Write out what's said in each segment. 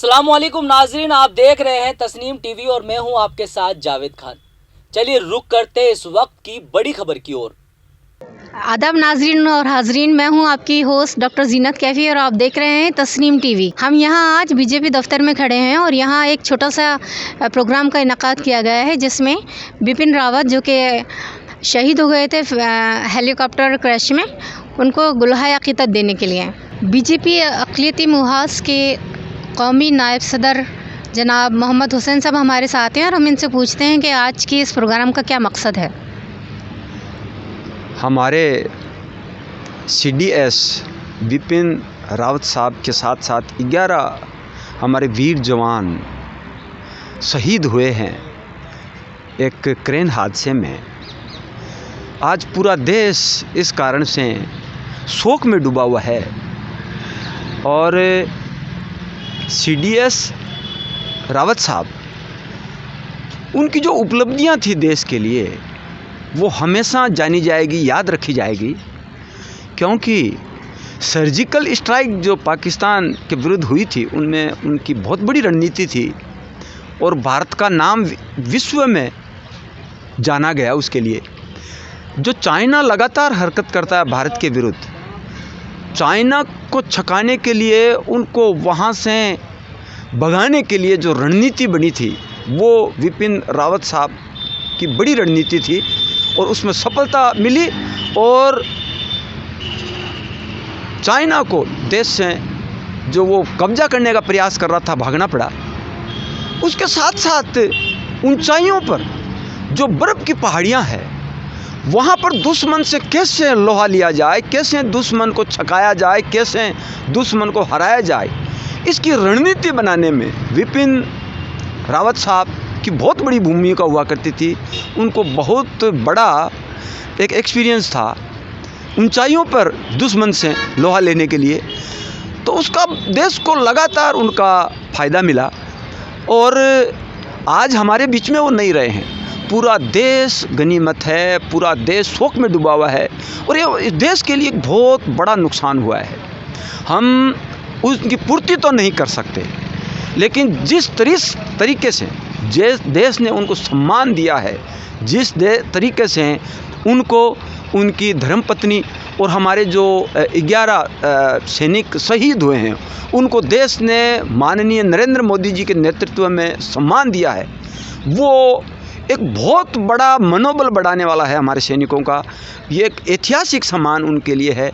अस्सलामुअलैकुम नाजरीन, आप देख रहे हैं तस्नीम टीवी और मैं हूं आपके साथ जावेद खान। चलिए रुक करते हैं इस वक्त की बड़ी खबर की ओर। आदाब नाजरीन और हाजरीन, मैं हूं आपकी होस्ट डॉक्टर जीनत कैफी और आप देख रहे हैं तस्नीम टीवी। हम यहां आज बीजेपी दफ्तर में खड़े हैं और यहां एक छोटा सा प्रोग्राम का इनेकाद किया गया है जिसमें बिपिन रावत जो कि शहीद हो गए थे हेलीकॉप्टर क्रैश में, उनको गुलहाए अक़ीदत देने के लिए बीजेपी अक़लियती मुहाज़ के कौमी नायब सदर जनाब मोहम्मद हुसैन साहब हमारे साथ हैं और हम इनसे पूछते हैं कि आज के इस प्रोग्राम का क्या मकसद है। हमारे CDS बिपिन रावत साहब के साथ साथ 11 हमारे वीर जवान शहीद हुए हैं एक क्रेन हादसे में। आज पूरा देश इस कारण से शोक में डूबा हुआ है और CDS रावत साहब, उनकी जो उपलब्धियां थी देश के लिए वो हमेशा जानी जाएगी, याद रखी जाएगी, क्योंकि सर्जिकल स्ट्राइक जो पाकिस्तान के विरुद्ध हुई थी उनमें उनकी बहुत बड़ी रणनीति थी और भारत का नाम विश्व में जाना गया उसके लिए। जो चाइना लगातार हरकत करता है भारत के विरुद्ध, चाइना को छकाने के लिए, उनको वहाँ से भगाने के लिए जो रणनीति बनी थी वो विपिन रावत साहब की बड़ी रणनीति थी और उसमें सफलता मिली और चाइना को देश से जो वो कब्जा करने का प्रयास कर रहा था भागना पड़ा। उसके साथ साथ ऊंचाइयों पर जो बर्फ़ की पहाड़ियां हैं वहाँ पर दुश्मन से कैसे लोहा लिया जाए, कैसे दुश्मन को छकाया जाए, कैसे दुश्मन को हराया जाए, इसकी रणनीति बनाने में विपिन रावत साहब की बहुत बड़ी भूमिका हुआ करती थी। उनको बहुत बड़ा एक एक्सपीरियंस था ऊंचाइयों पर दुश्मन से लोहा लेने के लिए, तो उसका देश को लगातार उनका फ़ायदा मिला और आज हमारे बीच में वो नहीं रहे हैं। पूरा देश गनीमत है, पूरा देश शोक में डूबा हुआ है और ये देश के लिए एक बहुत बड़ा नुकसान हुआ है। हम उसकी पूर्ति तो नहीं कर सकते, लेकिन जिस तरीके से देश ने उनको सम्मान दिया है, जिस तरीके से उनको उनकी धर्मपत्नी और हमारे जो 11 सैनिक शहीद हुए हैं उनको देश ने माननीय नरेंद्र मोदी जी के नेतृत्व में सम्मान दिया है, वो एक बहुत बड़ा मनोबल बढ़ाने वाला है हमारे सैनिकों का। ये एक ऐतिहासिक सम्मान उनके लिए है।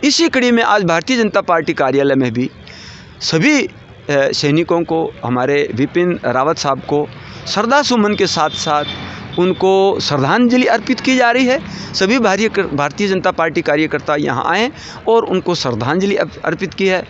इसी कड़ी में आज भारतीय जनता पार्टी कार्यालय में भी सभी सैनिकों को, हमारे विपिन रावत साहब को श्रद्धासुमन के साथ साथ उनको श्रद्धांजलि अर्पित की जा रही है। सभी भारतीय जनता पार्टी कार्यकर्ता यहाँ आए और उनको श्रद्धांजलि अर्पित की है।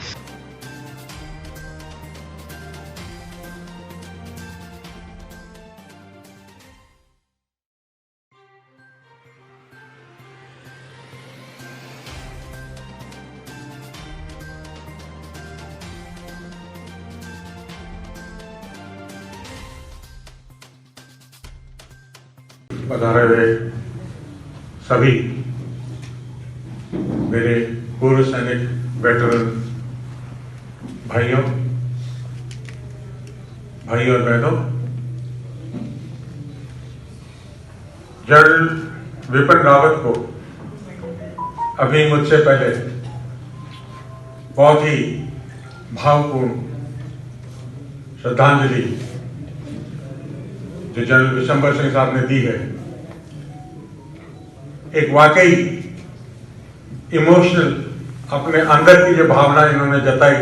पधारे हुए सभी मेरे पूर्व सैनिक वेटरन भाइयों और बहनों, जनरल विपिन रावत को अभी मुझसे पहले बहुत ही भावपूर्ण श्रद्धांजलि जो जनरल विशंबर सिंह साहब ने दी है, एक वाकई इमोशनल अपने अंदर की जो भावना इन्होंने जताई,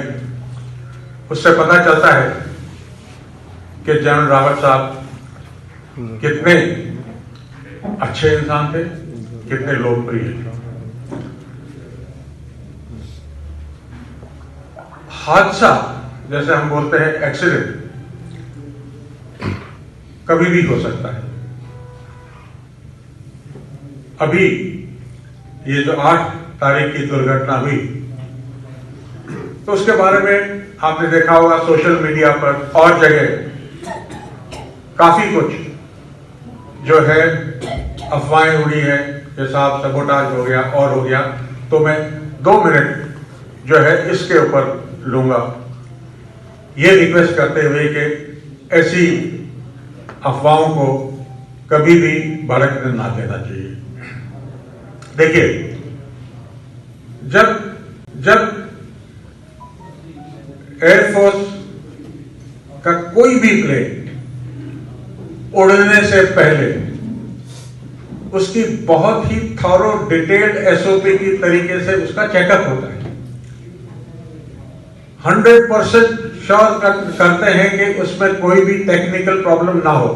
उससे पता चलता है कि जनरल रावत साहब कितने अच्छे इंसान थे, कितने लोकप्रिय थे। हादसा जैसे हम बोलते हैं एक्सीडेंट कभी भी हो सकता है। अभी ये जो 8 तारीख की दुर्घटना हुई तो उसके बारे में आपने देखा होगा सोशल मीडिया पर और जगह काफी कुछ जो है अफवाहें उड़ी है कि साहब सबोटाज हो गया और हो गया। तो मैं 2 मिनट जो है इसके ऊपर लूंगा। ये रिक्वेस्ट करते हुए कि ऐसी अफवाहों को कभी भी भड़कने ना देना चाहिए। देखिए, जब एयरफोर्स का कोई भी प्लेन उड़ने से पहले उसकी बहुत ही थॉरो डिटेल्ड एसओपी की तरीके से उसका चेकअप होता है, 100% श्योर करते हैं कि उसमें कोई भी टेक्निकल प्रॉब्लम ना हो।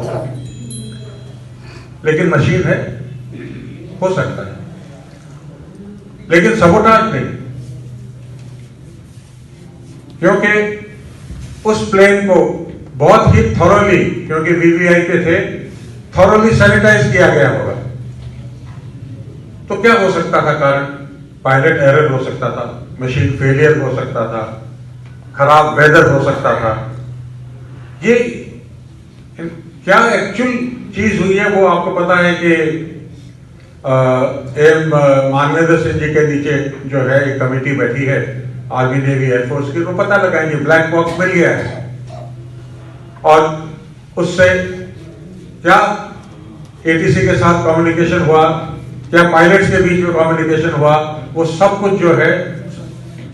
लेकिन मशीन है, हो सकता है, लेकिन सबोटाज नहीं, क्योंकि उस प्लेन को बहुत ही थॉरोली, क्योंकि वीवीआईपी थे, थॉरोली सैनिटाइज किया गया होगा। तो क्या हो सकता था कारण? पायलट एरर हो सकता था, मशीन फेलियर हो सकता था, खराब वेदर हो सकता था। ये क्या एक्चुअल चीज हुई है वो आपको पता है कि एम मानवेंद्र सिंह जी के नीचे जो है एक कमेटी बैठी है आर्मी नेवी एयरफोर्स की, वो पता लगाएंगे, ब्लैक बॉक्स मिल गया है और उससे क्या एटीसी के साथ कम्युनिकेशन हुआ, क्या पायलट्स के बीच में कम्युनिकेशन हुआ, वो सब कुछ जो है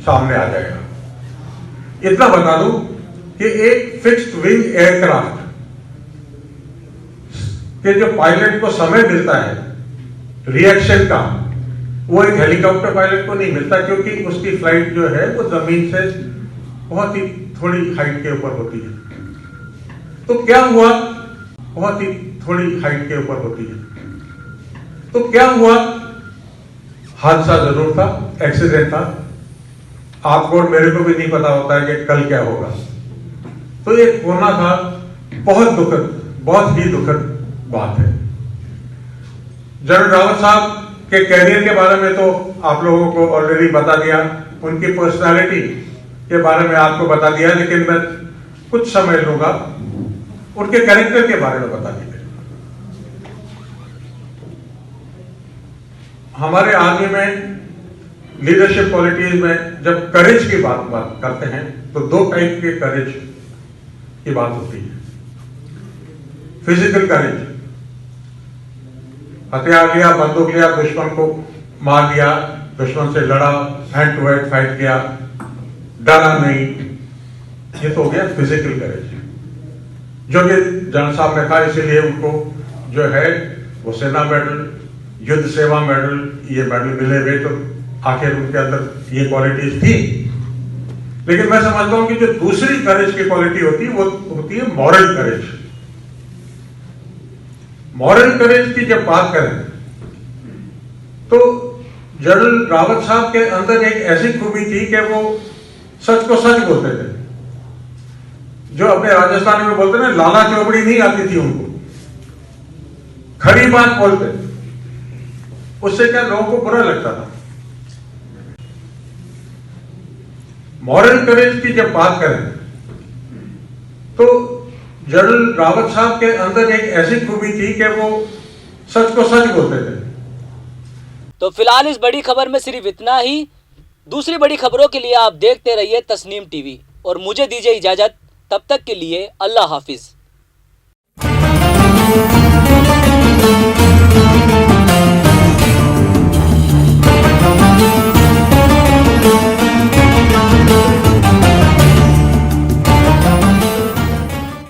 सामने आ जाएगा। इतना बता दूं कि एक फिक्स्ड विंग एयरक्राफ्ट के जो पायलट को समय मिलता है रिएक्शन का, वो एक हेलीकॉप्टर पायलट को नहीं मिलता, क्योंकि उसकी फ्लाइट जो है वो जमीन से बहुत ही थोड़ी हाइट के ऊपर होती है। तो क्या हुआ? बहुत ही थोड़ी हाइट के ऊपर होती है। तो क्या हुआ? हादसा जरूर था, एक्सीडेंट था। आपको और मेरे को भी नहीं पता होता है कि कल क्या होगा। तो ये होना था, बहुत दुखद, बहुत ही दुखद बात है। जनरल रावत साहब के कैरियर के बारे में तो आप लोगों को ऑलरेडी बता दिया, उनकी पर्सनालिटी के बारे में आपको बता दिया, लेकिन मैं कुछ समय लूंगा उनके कैरेक्टर के बारे में बता दीजिए। हमारे आर्मी में लीडरशिप क्वालिटीज में जब करेज की बात करते हैं तो दो टाइप के करेज की बात होती है। फिजिकल करेज, हथियार लिया, बंदूक लिया, दुश्मन को मार दिया, दुश्मन से लड़ा, हैंड टू हैंड फाइट किया, डरा नहीं, ये तो हो गया फिजिकल करेज, जो कि जनरल साहब ने कहा, इसीलिए उनको जो है वो सेना मेडल, युद्ध सेवा मेडल, ये मेडल मिले हुए। तो आखिर उनके अंदर ये क्वालिटीज थी। लेकिन मैं समझता हूं कि जो दूसरी करेज की क्वालिटी होती है वो होती है मॉरल करेज। मॉरल करेज की जब बात करें तो जनरल रावत साहब के अंदर एक ऐसी खूबी थी कि वो सच को सच बोलते थे। जो अपने राजस्थान में बोलते ना, लाला चौबड़ी नहीं आती थी उनको, खड़ी बात बोलते। उससे क्या लोगों को बुरा लगता था। मॉरल करेज की जब बात करें तो जनरल रावत साहब के अंदर एक ऐसी खूबी थी कि वो सच को सच बोलते थे। तो फिलहाल इस बड़ी खबर में सिर्फ इतना ही। दूसरी बड़ी खबरों के लिए आप देखते रहिए तस्नीम टीवी और मुझे दीजिए इजाजत। तब तक के लिए अल्लाह हाफिज।